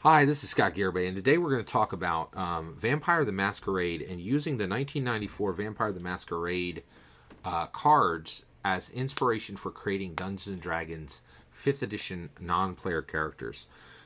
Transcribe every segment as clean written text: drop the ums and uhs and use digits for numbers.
Hi, this is Scott Garibay, and today we're going to talk about Vampire the Masquerade and using the 1994 Vampire the Masquerade cards as inspiration for creating Dungeons and Dragons 5th edition non-player characters.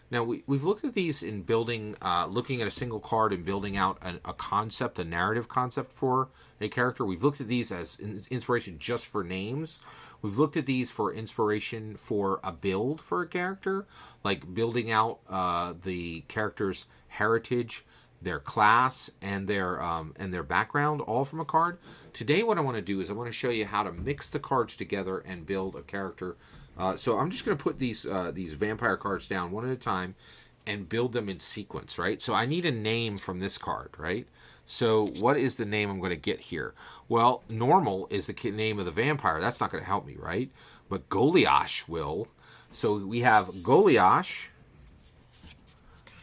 Now, we've looked at these in building, looking at a single card and building out a concept, a narrative concept for a character. We've looked at these as inspiration just for names. We've looked at these for inspiration for a build for a character, like building out the character's heritage, their class, and their background, all from a card. Today, what I want to do is I want to show you how to mix the cards together and build a character. So I'm just going to put these vampire cards down one at a time and build them in sequence, right? So I need a name from this card, right? So what is the name I'm going to get here? Well, normal is the name of the vampire. That's not going to help me, right? But Goliash will. So we have Goliash,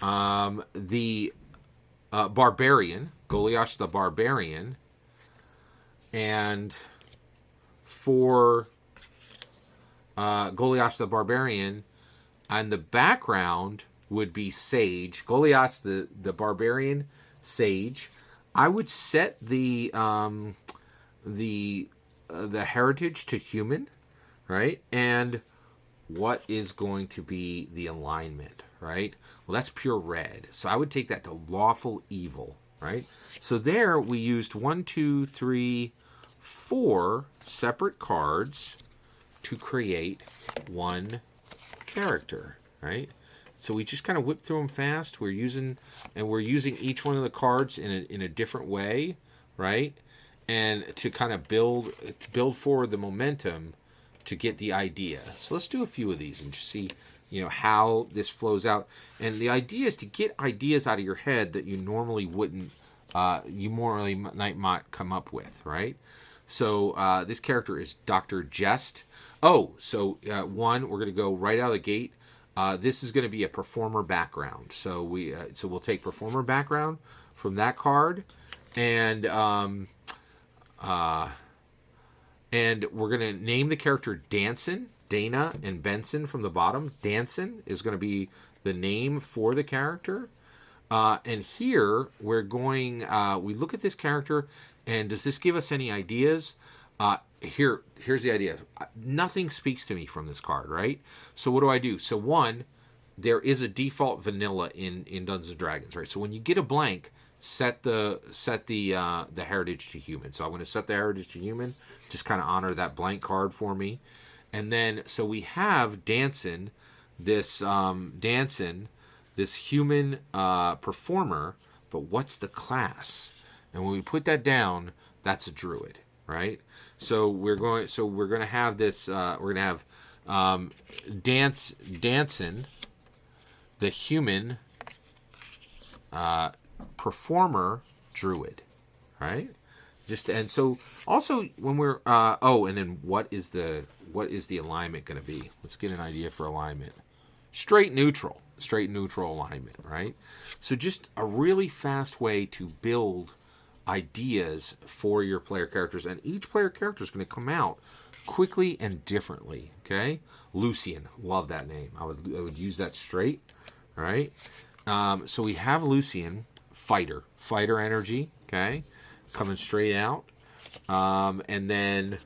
the barbarian, Goliash the barbarian, and for Goliash the barbarian, and the background would be Sage. Goliash the barbarian, Sage. I would set the heritage to human, right? And what is going to be the alignment, right? Well, that's pure red. So I would take that to lawful evil, right? So there we used 1, 2, 3, 4 separate cards to create one character, right? So we just kind of whip through them fast. We're using each one of the cards in a different way, right? And to kind of build forward the momentum to get the idea. So let's do a few of these and just see, how this flows out. And the idea is to get ideas out of your head that you normally wouldn't, might not come up with, right? So this character is Dr. Jest. Oh, so one, we're going to go right out of the gate. This is going to be a performer background. So we'll take performer background from that card, and we're going to name the character Danson, Dana, and Benson from the bottom. Danson is going to be the name for the character. And here we're going. We look at this character, and does this give us any ideas? Here's the idea. Nothing speaks to me from this card, right? So what do I do? So one, there is a default vanilla in Dungeons and Dragons, right? So when you get a blank, set the heritage to human. So I'm going to set the heritage to human. Just kind of honor that blank card for me. And then so we have Danson, this human performer. But what's the class? And when we put that down, that's a druid, right? So we're going to have this. We're going to have Danson, the human performer druid, right? And so also when we're and then what is the alignment going to be? Let's get an idea for alignment. Straight neutral alignment, right? So just a really fast way to build ideas for your player characters, and each player character is going to come out quickly and differently. Okay, Lucian, love that name. I would use that straight. All right. So we have Lucian, fighter energy. Okay, coming straight out. And then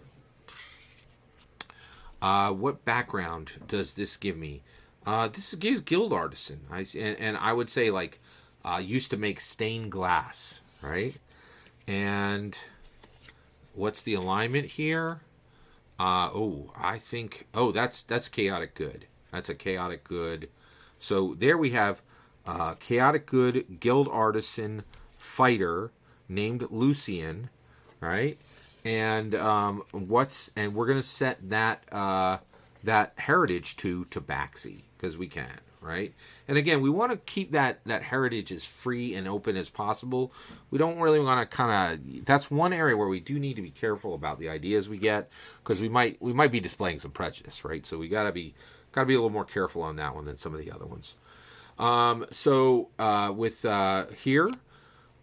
what background does this give me? This gives guild artisan. And I would say used to make stained glass, right? And what's the alignment here? I think that's chaotic good. That's a chaotic good. So there we have chaotic good guild artisan fighter named Lucian, right? And we're gonna set that heritage to Tabaxi because we can, right? And again, we want to keep that heritage as free and open as possible. We don't really want to kind of. That's one area where we do need to be careful about the ideas we get because we might be displaying some prejudice, right? So we gotta be a little more careful on that one than some of the other ones. With here,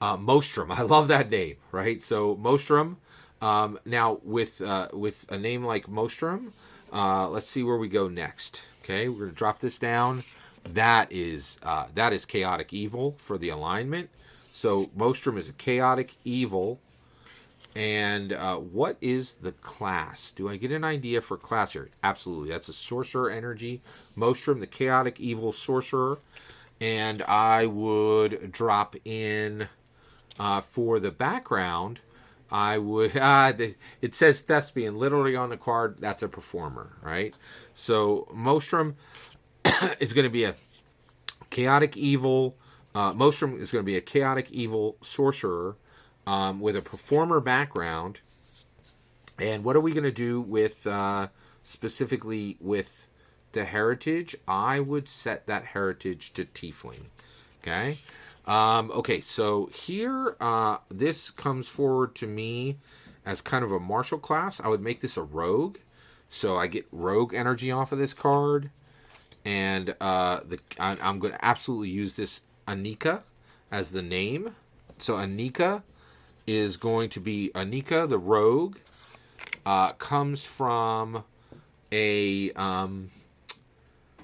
Mostrom. I love that name, right? So Mostrom. Now with a name like Mostrom, let's see where we go next. Okay, we're gonna drop this down. that is chaotic evil for the alignment. So Mostrum is a chaotic evil. And what is the class? Do I get an idea for class here? Absolutely. That's a sorcerer energy. Mostrum, the chaotic evil sorcerer. And I would drop in for the background. I would. It says thespian literally on the card. That's a performer, right? So Mostrum is going to be a chaotic evil. Mostrum is going to be a chaotic evil sorcerer. With a performer background. And what are we going to do with specifically with the heritage? I would set that heritage to Tiefling. Okay. Okay, so here, this comes forward to me as kind of a martial class. I would make this a rogue. So I get rogue energy off of this card. And I'm going to absolutely use this Anika as the name. So Anika is going to be Anika the rogue. Comes from a I'm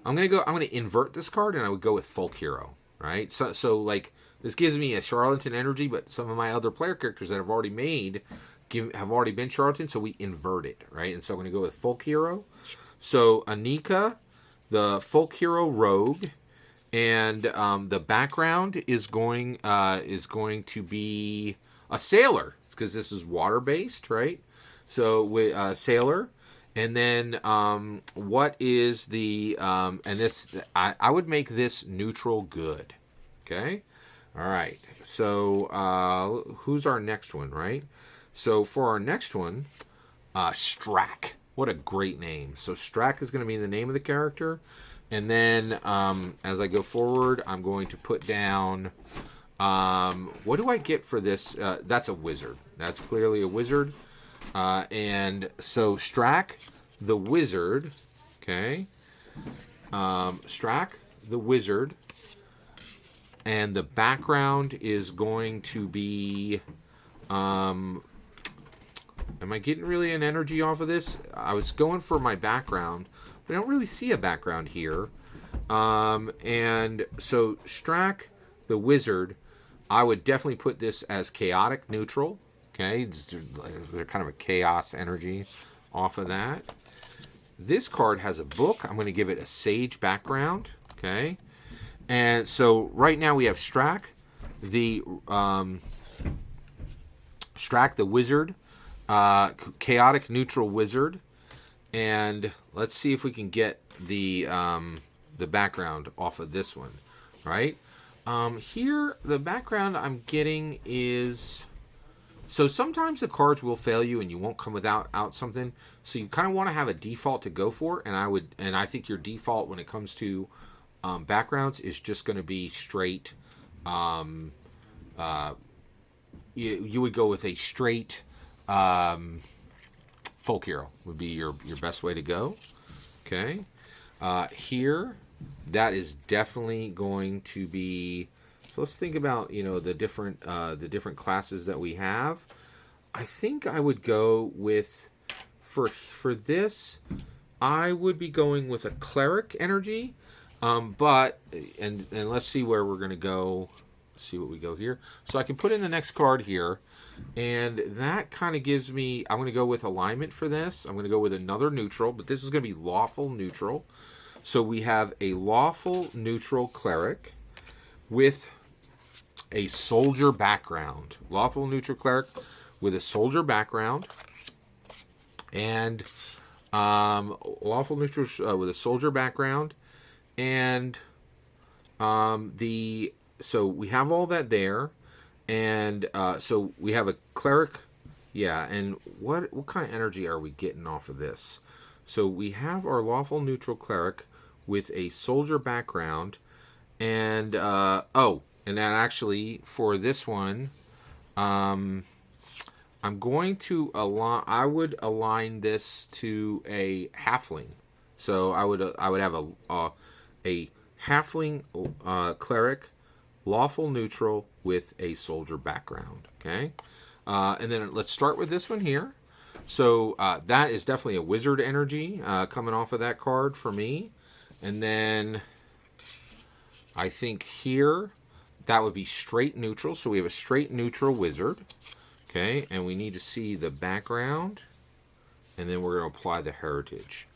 gonna invert this card, and I would go with folk hero, right? So like this gives me a charlatan energy, but some of my other player characters that I've already made have already been charlatan, so we invert it, right? And so I'm gonna go with folk hero. So Anika the folk hero rogue. And the background is going to be a sailor, because this is water based, right? So with sailor, and then what is the and this I would make this neutral good. Okay, all right. So who's our next one, right? So for our next one, Strack. What a great name. So Strack is going to be the name of the character. And then as I go forward, I'm going to put down, what do I get for this? That's a wizard. That's clearly a wizard. And so Strack, the wizard, okay. Strack, the wizard. And the background is going to be, am I getting really an energy off of this? I was going for my background. We don't really see a background here. And so Strack, the wizard, I would definitely put this as chaotic neutral. Okay, they're kind of a chaos energy off of that. This card has a book. I'm going to give it a sage background. Okay, and so right now we have Strack, the wizard, chaotic neutral wizard. And let's see if we can get the background off of this one, right? Here, the background I'm getting is... So sometimes the cards will fail you and you won't come out something. So you kind of want to have a default to go for. And I think your default when it comes to backgrounds is just going to be straight... you would go with a straight... folk hero would be your best way to go. Okay. Here, that is definitely going to be... So let's think about, the different classes that we have. I think I would go with, for this, I would be going with a cleric energy. But let's see where we're going to go. See what we go here. So I can put in the next card here. And that kind of gives me... I'm going to go with alignment for this. I'm going to go with another neutral. But this is going to be lawful neutral. So we have a lawful neutral cleric with a soldier background. Lawful neutral cleric with a soldier background. And lawful neutral with a soldier background. And so we have all that there. And so we have a cleric. Yeah, and what kind of energy are we getting off of this? So we have our lawful neutral cleric with a soldier background. And, and then actually for this one, I'm going to align... I would align this to a halfling. So I would have a halfling cleric, lawful neutral with a soldier background. Okay, and then let's start with this one here. So that is definitely a wizard energy coming off of that card for me. And then I think here that would be straight neutral. So we have a straight neutral wizard. Okay, and we need to see the background, and then we're going to apply the heritage.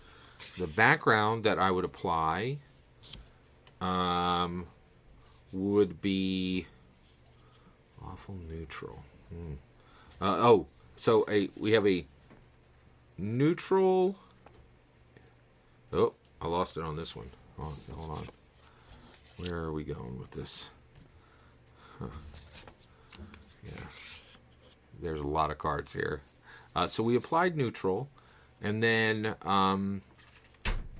The background that I would apply would be awful neutral. So we have a neutral. Oh, I lost it on this one. Hold on. Where are we going with this? Huh. Yeah. There's a lot of cards here. So we applied neutral, and then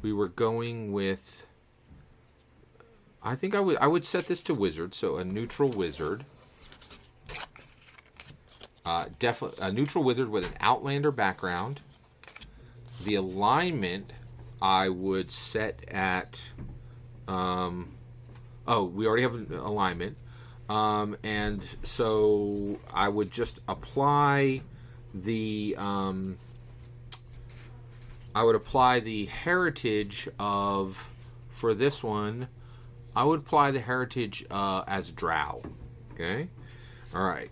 we were going with. I think I would set this to wizard, so a neutral wizard. Definitely a neutral wizard with an Outlander background. The alignment I would set at. We already have an alignment. And so I would just apply the heritage of, for this one, I would apply the heritage as drow. Okay, all right.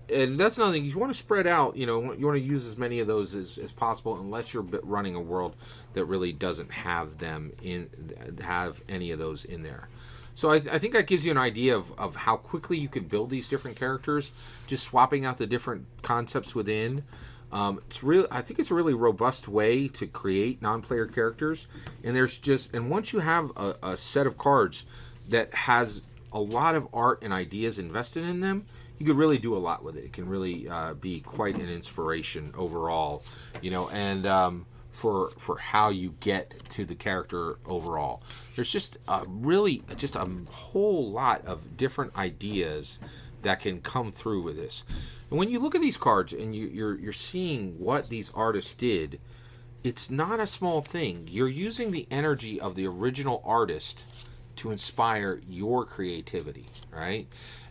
And that's another thing. You want to spread out. You want to use as many of those as possible, unless you're running a world that really doesn't have any of those in there. So I think that gives you an idea of how quickly you can build these different characters, just swapping out the different concepts within. I think it's a really robust way to create non-player characters. And once you have a set of cards that has a lot of art and ideas invested in them, you could really do a lot with it. It can really be quite an inspiration overall, and for how you get to the character overall. There's just a whole lot of different ideas that can come through with this. And when you look at these cards and you're seeing what these artists did, it's not a small thing. You're using the energy of the original artist to inspire your creativity, right?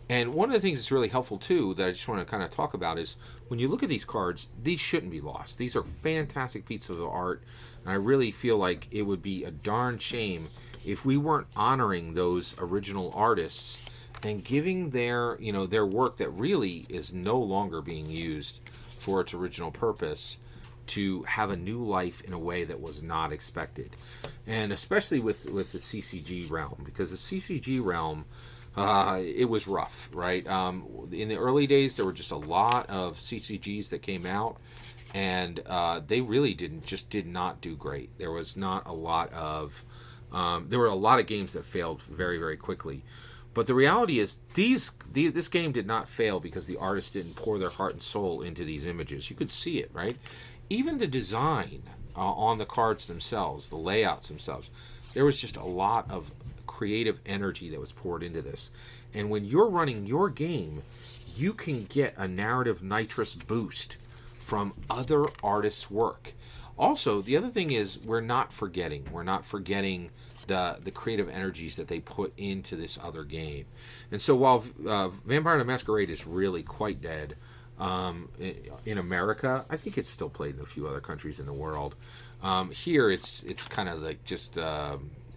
And one of the things that's really helpful too, that I just want to kind of talk about, is when you look at these cards, these shouldn't be lost. These are fantastic pieces of art, and I really feel like it would be a darn shame if we weren't honoring those original artists and giving their work that really is no longer being used for its original purpose to have a new life in a way that was not expected. And especially with the CCG realm, because the CCG realm, it was rough, right? In the early days, there were just a lot of CCGs that came out, and they really did not do great. There was not a lot of, there were a lot of games that failed very, very quickly. But the reality is, this game did not fail because the artists didn't pour their heart and soul into these images. You could see it, right? Even the design on the cards themselves, the layouts themselves, there was just a lot of creative energy that was poured into this. And when you're running your game, you can get a narrative nitrous boost from other artists' work. Also, the other thing is, we're not forgetting the creative energies that they put into this other game. And so while Vampire the Masquerade is really quite dead in America, I think it's still played in a few other countries in the world. Here it's kind of like just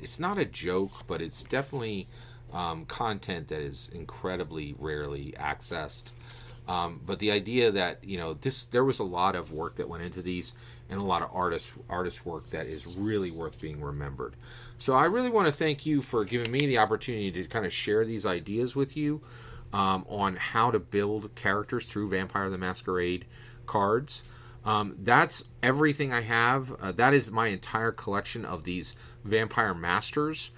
it's not a joke, but it's definitely content that is incredibly rarely accessed. But the idea that there was a lot of work that went into these, and a lot of artist work that is really worth being remembered. So I really want to thank you for giving me the opportunity to kind of share these ideas with you on how to build characters through Vampire the Masquerade cards. That's everything I have. That is my entire collection of these Vampire Masters.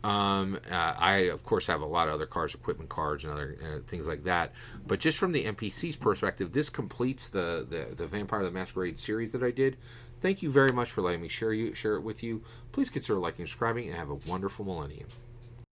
I, of course, have a lot of other cards, equipment cards, and other things like that. But just from the NPC's perspective, this completes the Vampire the Masquerade series that I did. Thank you very much for letting me share it with you. Please consider liking and subscribing, and have a wonderful millennium.